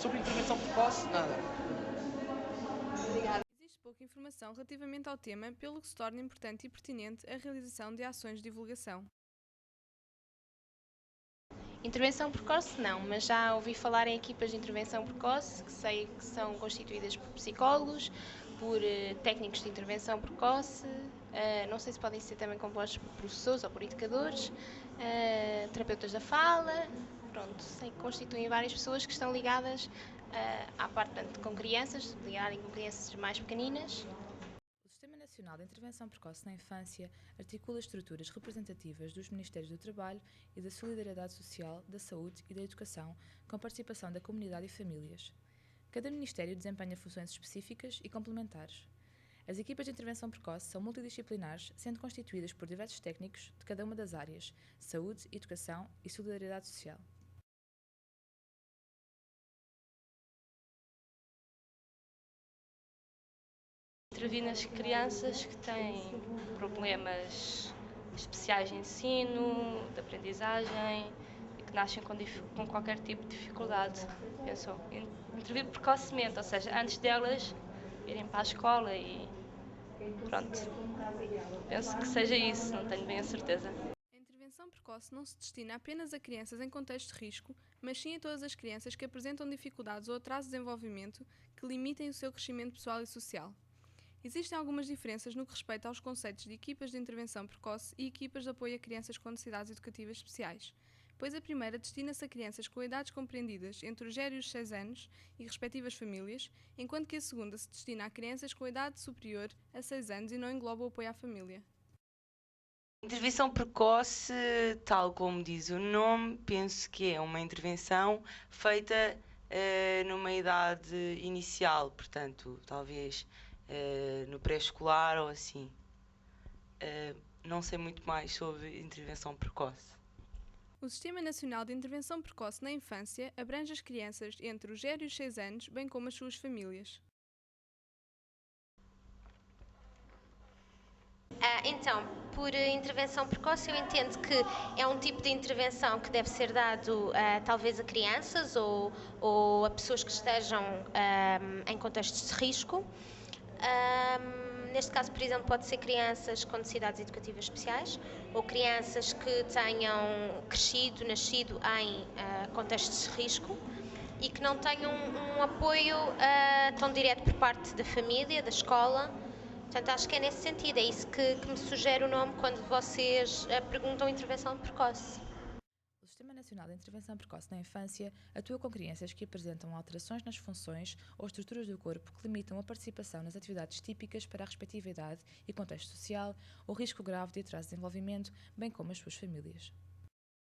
Sobre intervenção precoce, nada. Existe pouca informação relativamente ao tema, pelo que se torna importante e pertinente a realização de ações de divulgação. Intervenção precoce não, mas já ouvi falar em equipas de intervenção precoce, que sei que são constituídas por psicólogos, por técnicos de intervenção precoce, não sei se podem ser também compostos por professores ou por educadores, terapeutas da fala, pronto, sei que constituem várias pessoas que estão ligadas à parte, portanto, com crianças, ligarem com crianças mais pequeninas. O Sistema Nacional de Intervenção Precoce na Infância articula estruturas representativas dos Ministérios do Trabalho e da Solidariedade Social, da Saúde e da Educação, com participação da comunidade e famílias. Cada Ministério desempenha funções específicas e complementares. As equipas de intervenção precoce são multidisciplinares, sendo constituídas por diversos técnicos de cada uma das áreas: saúde, educação e solidariedade social. Intervir nas crianças que têm problemas especiais de ensino, de aprendizagem e que nascem com qualquer tipo de dificuldade. Penso intervir precocemente, ou seja, antes delas irem para a escola e pronto. Penso que seja isso, não tenho bem a certeza. A intervenção precoce não se destina apenas a crianças em contexto de risco, mas sim a todas as crianças que apresentam dificuldades ou atraso de desenvolvimento que limitem o seu crescimento pessoal e social. Existem algumas diferenças no que respeita aos conceitos de equipas de intervenção precoce e equipas de apoio a crianças com necessidades educativas especiais, pois a primeira destina-se a crianças com idades compreendidas entre os 0 e os 6 anos e respectivas famílias, enquanto que a segunda se destina a crianças com idade superior a 6 anos e não engloba o apoio à família. Intervenção precoce, tal como diz o nome, penso que é uma intervenção feita numa idade inicial, portanto, talvez no pré-escolar ou assim. Não sei muito mais sobre intervenção precoce. O Sistema Nacional de Intervenção Precoce na Infância abrange as crianças entre os 0 e os 6 anos, bem como as suas famílias. Então, por intervenção precoce, eu entendo que é um tipo de intervenção que deve ser dado talvez a crianças ou a pessoas que estejam em contextos de risco. Neste caso, por exemplo, pode ser crianças com necessidades educativas especiais ou crianças que tenham nascido em contextos de risco e que não tenham um apoio tão direto por parte da família, da escola. Portanto, acho que é nesse sentido, é isso que me sugere o nome quando vocês perguntam intervenção precoce. O Sistema Nacional de Intervenção Precoce na Infância atua com crianças que apresentam alterações nas funções ou estruturas do corpo que limitam a participação nas atividades típicas para a respectiva idade e contexto social ou risco grave de atraso de desenvolvimento, bem como as suas famílias.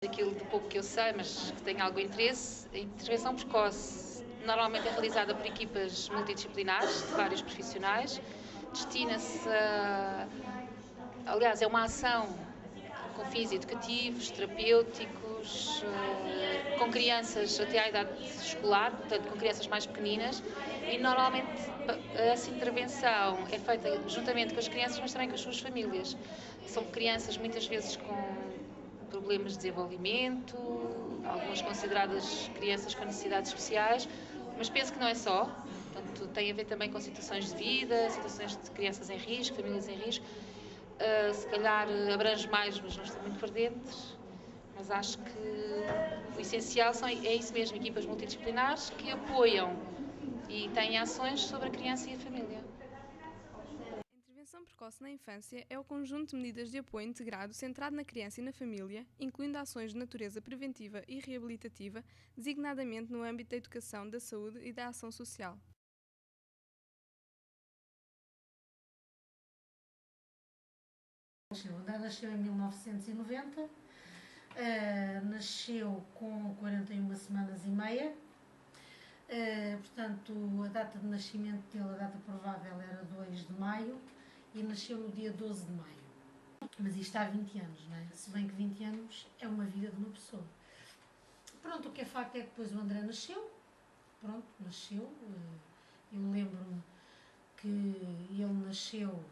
Daquilo de pouco que eu sei, mas que tenho algum interesse, a intervenção precoce normalmente é realizada por equipas multidisciplinares de vários profissionais. Destina-se aliás, é uma ação com fins educativos, terapêuticos, com crianças até à idade escolar, portanto com crianças mais pequeninas, e normalmente essa intervenção é feita juntamente com as crianças, mas também com as suas famílias. São crianças muitas vezes com problemas de desenvolvimento, algumas consideradas crianças com necessidades especiais, mas penso que não é só. Portanto, tem a ver também com situações de vida, situações de crianças em risco, famílias em risco. Se calhar abrange mais, mas não estou muito por dentro. Mas acho que o essencial é isso mesmo, equipas multidisciplinares que apoiam e têm ações sobre a criança e a família. A intervenção precoce na infância é o conjunto de medidas de apoio integrado centrado na criança e na família, incluindo ações de natureza preventiva e reabilitativa, designadamente no âmbito da educação, da saúde e da ação social. O André nasceu em 1990, nasceu com 41 semanas e meia, portanto a data de nascimento dele, a data provável era 2 de maio e nasceu no dia 12 de maio. Mas isto há 20 anos, não é? Se bem que 20 anos é uma vida de uma pessoa. Pronto, o que é facto é que depois o André nasceu, eu lembro-me que ele nasceu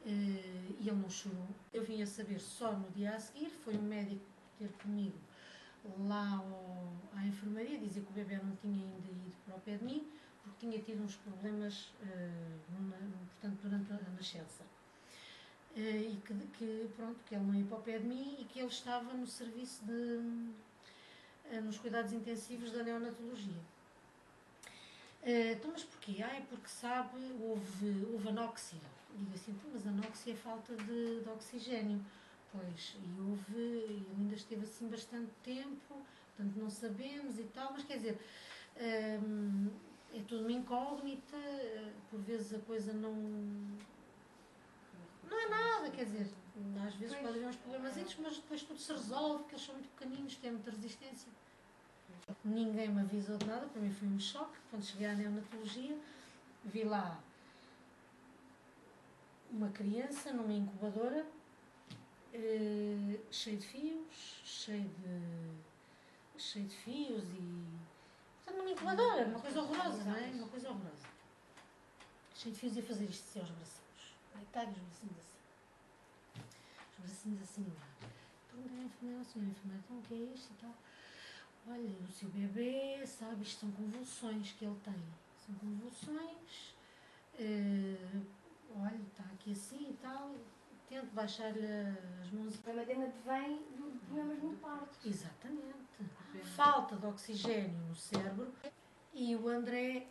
e ele não chorou. Eu vim a saber só no dia a seguir, foi um médico ter comigo lá à enfermaria, dizer que o bebê não tinha ainda ido para o pé de mim, porque tinha tido uns problemas, portanto, durante a nascença. E pronto, que ele não ia para o pé de mim e que ele estava no serviço nos cuidados intensivos da neonatologia. Então, mas porquê? É porque, sabe, houve anóxia. Digo assim, mas anóxia é falta de oxigênio. Pois, e ele ainda esteve assim bastante tempo, portanto não sabemos e tal, mas quer dizer, é tudo uma incógnita, por vezes a coisa não é nada, quer dizer, às vezes pode haver uns problemas, mas depois tudo se resolve, porque eles são muito pequeninos, têm muita resistência. Ninguém me avisou de nada, para mim foi um choque. Quando cheguei à neonatologia, vi lá uma criança numa incubadora, cheio de fios, cheio de fios e... Portanto, numa incubadora, uma coisa horrorosa, não é? Uma coisa horrorosa. Cheio de fios e a fazer isto assim aos bracinhos. Deitar os bracinhos assim. Os bracinhos assim lá. Perguntei à enfermeira, senhora enfermeira, então o que é isto e tal? Olha, o seu bebê, sabe, isto são convulsões que ele tem. São convulsões. Olha, está aqui assim e tal. Tento baixar-lhe as mãos. A problema vem de problemas no parto. Exatamente. Falta de oxigênio no cérebro. E o André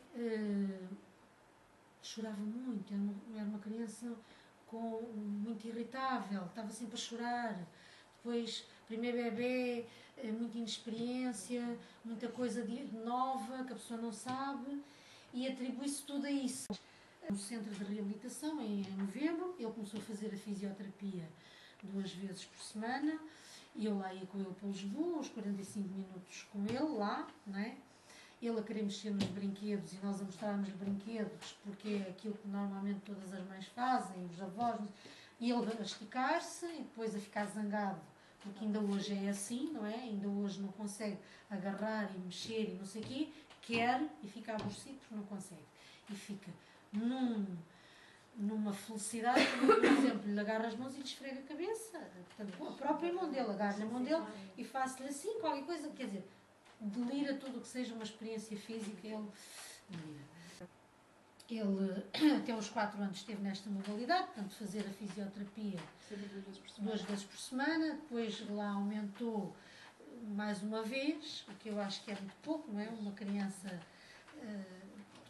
chorava muito. Era uma criança muito irritável. Estava sempre a chorar. Depois, primeiro bebê, muita inexperiência, muita coisa nova que a pessoa não sabe. E atribui-se tudo a isso. No centro de reabilitação, em novembro, ele começou a fazer a fisioterapia 2 vezes por semana, e eu lá ia com ele para Lisboa, uns 45 minutos com ele lá, não é? Ele a querer mexer nos brinquedos e nós a mostrarmos-lhe brinquedos, porque é aquilo que normalmente todas as mães fazem, os avós, e ele a esticar-se e depois a ficar zangado, porque ainda hoje é assim, não é? Ainda hoje não consegue agarrar e mexer e não sei o quê, quer e fica aborrecido porque não consegue. E fica numa felicidade, por exemplo, lhe agarra as mãos e lhe esfrega a cabeça. Portanto, a própria mão dele, agarra a mão dele e faz-lhe assim, qualquer coisa, quer dizer, delira tudo o que seja uma experiência física, ele delira. Ele, até aos 4 anos, esteve nesta modalidade, portanto, fazer a fisioterapia 2 vezes por semana, depois lá aumentou mais uma vez, o que eu acho que é muito pouco, não é? Uma criança...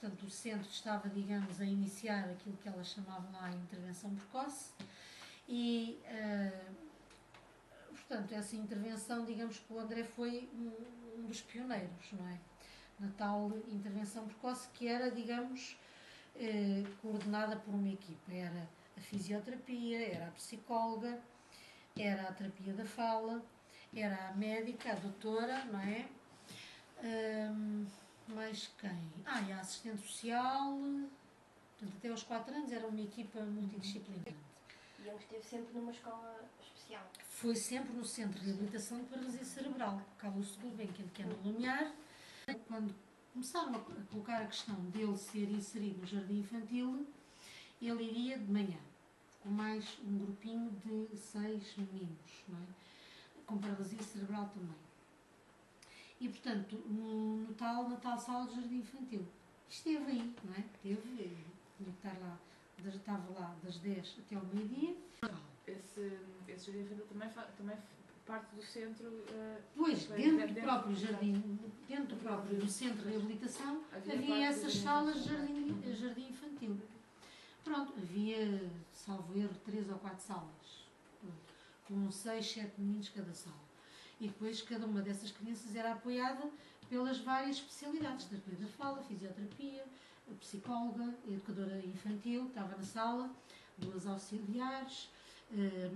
Portanto, o centro estava, digamos, a iniciar aquilo que elas chamavam lá a intervenção precoce e, portanto, essa intervenção, digamos que o André foi um dos pioneiros, não é? Na tal intervenção precoce que era, digamos, coordenada por uma equipa. Era a fisioterapia, era a psicóloga, era a terapia da fala, era a médica, a doutora, não é? Mais quem? E a assistente social, portanto, até aos 4 anos era uma equipa multidisciplinar. E ele esteve sempre numa escola especial? Foi sempre no Centro de Reabilitação de Paralisia Cerebral, Carlos de Gulbenkian, que é no Lumiar. Quando começaram a colocar a questão dele ser inserido no jardim infantil, ele iria de manhã, com mais um grupinho de 6 meninos, não é? Com paralisia cerebral também. E, portanto, na tal sala de jardim infantil. Esteve aí, não é? Estava lá das 10 até ao meio-dia. Esse jardim infantil também parte do centro... Pois, dentro do próprio jardim, dentro do centro de reabilitação, havia essas salas de jardim infantil. Pronto, havia, salvo erro, 3 ou 4 salas, com 6, 7 meninos cada sala. E depois cada uma dessas crianças era apoiada pelas várias especialidades, terapia da fala, fisioterapia, a psicóloga, a educadora infantil, que estava na sala, 2 auxiliares,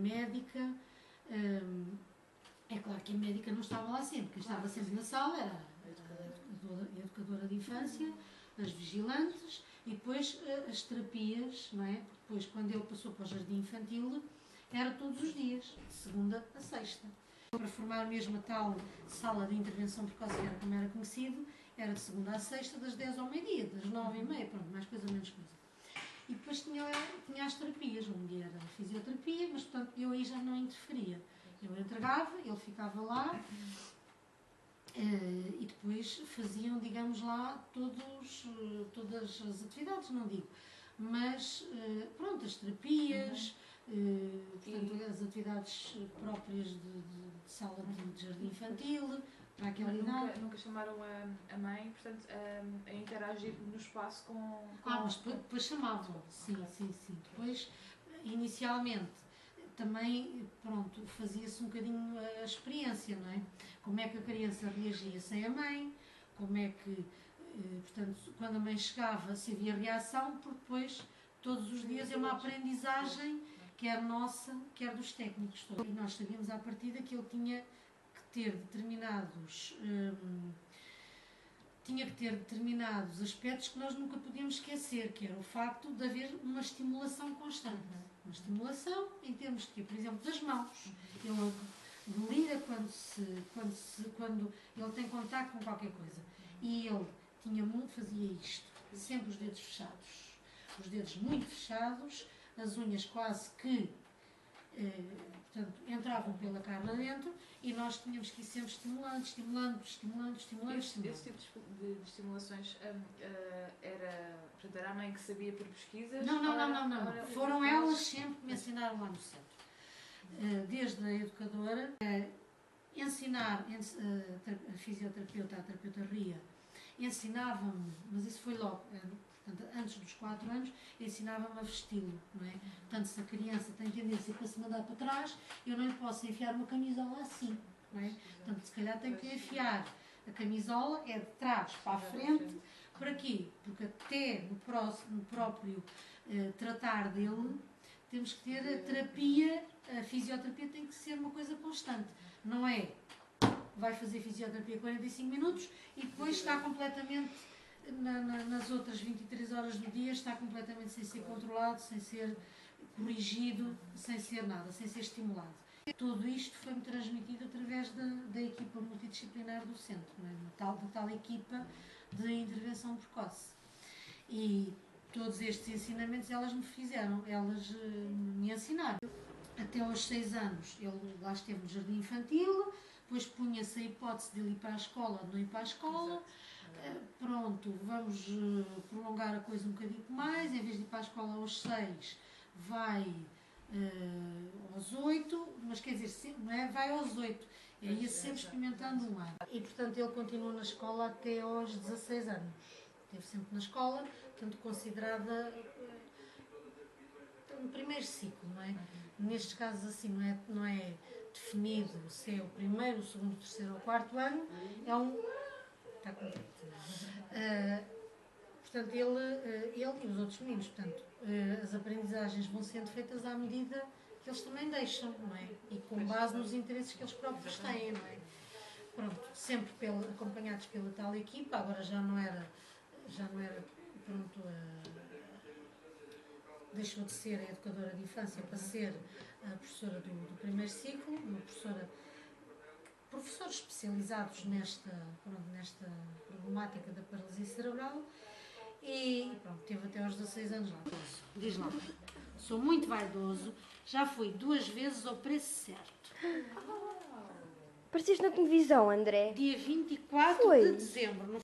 médica. É claro que a médica não estava lá sempre, quem estava sempre na sala era a educadora de infância, as vigilantes e depois as terapias, não é? Porque depois, quando ele passou para o jardim infantil, era todos os dias, de segunda a sexta. Para formar mesmo a tal sala de intervenção precoce, que era como era conhecido, era de segunda a sexta, das 10 ao meio-dia, das 9h30, pronto, mais coisa, menos coisa. E depois tinha as terapias, um dia era a fisioterapia, mas portanto eu aí já não interferia. Eu entregava, ele ficava lá E depois faziam, digamos lá, todas as atividades, não digo, mas pronto, as terapias, portanto, as atividades próprias de sala de jardim infantil, para aquela idade. Nunca chamaram a mãe, portanto, a interagir no espaço com mas depois chamavam, sim. Depois, inicialmente, também, pronto, fazia-se um bocadinho a experiência, não é? Como é que a criança reagia sem a mãe, como é que, portanto, quando a mãe chegava, se havia reação, porque depois, todos os dias, é uma aprendizagem, quer nossa, quer dos técnicos todos. E nós sabíamos à partida que ele tinha que ter determinados aspectos que nós nunca podíamos esquecer, que era o facto de haver uma estimulação constante. Uma estimulação em termos de, por exemplo, das mãos. Ele delira quando ele tem contacto com qualquer coisa. E ele fazia isto, sempre os dedos fechados. Os dedos muito fechados, as unhas quase que portanto, entravam pela carne dentro e nós tínhamos que ir sempre estimulando. Esse tipo de estimulações era a mãe que sabia por pesquisas? Não. Foram elas sempre que me ensinaram lá no centro. Desde a educadora, ensinar a fisioterapeuta, a terapeuta Ria, ensinava-me, mas isso foi logo, portanto, antes dos 4 anos, ensinava-me a vesti-lo, não é? Portanto, se a criança tem tendência para se mandar para trás, eu não lhe posso enfiar uma camisola assim, não é? Portanto, se calhar tem que enfiar a camisola de trás para a frente. Para quê? Porque até no próprio tratar dele, temos que ter a terapia, a fisioterapia tem que ser uma coisa constante, não é? Vai fazer fisioterapia 45 minutos e depois está completamente, nas outras 23 horas do dia, está completamente sem ser controlado, sem ser corrigido, sem ser nada, sem ser estimulado. Tudo isto foi-me transmitido através da equipa multidisciplinar do centro, não é? Da tal equipa de intervenção precoce. E todos estes ensinamentos elas me fizeram, elas me ensinaram. Até aos 6 anos ele lá esteve no jardim infantil, depois punha-se a hipótese de ele ir para a escola ou de não ir para a escola. Pronto, vamos prolongar a coisa um bocadinho mais, em vez de ir para a escola aos 6, vai aos 8, mas quer dizer, sempre, não é? Vai aos 8, ia sempre experimentando um ano. E portanto ele continuou na escola até aos 16 anos. Esteve sempre na escola, portanto considerada no primeiro ciclo, não é? Nestes casos assim não é definido se é o primeiro, o segundo, o terceiro ou o 4º ano, está contente. Portanto, ele e os outros meninos, portanto, as aprendizagens vão sendo feitas à medida que eles também deixam, não é? E com base nos interesses que eles próprios têm, não é? Pronto, sempre acompanhados pela tal equipa, agora já não era, pronto, deixou de ser a educadora de infância para ser a professora do primeiro ciclo, professores especializados nesta problemática da paralisia cerebral e pronto, teve até aos 16 anos lá. Diz lá, sou muito vaidoso, já fui 2 vezes ao preço certo. Apareceste na televisão, André? Dia 24 de dezembro.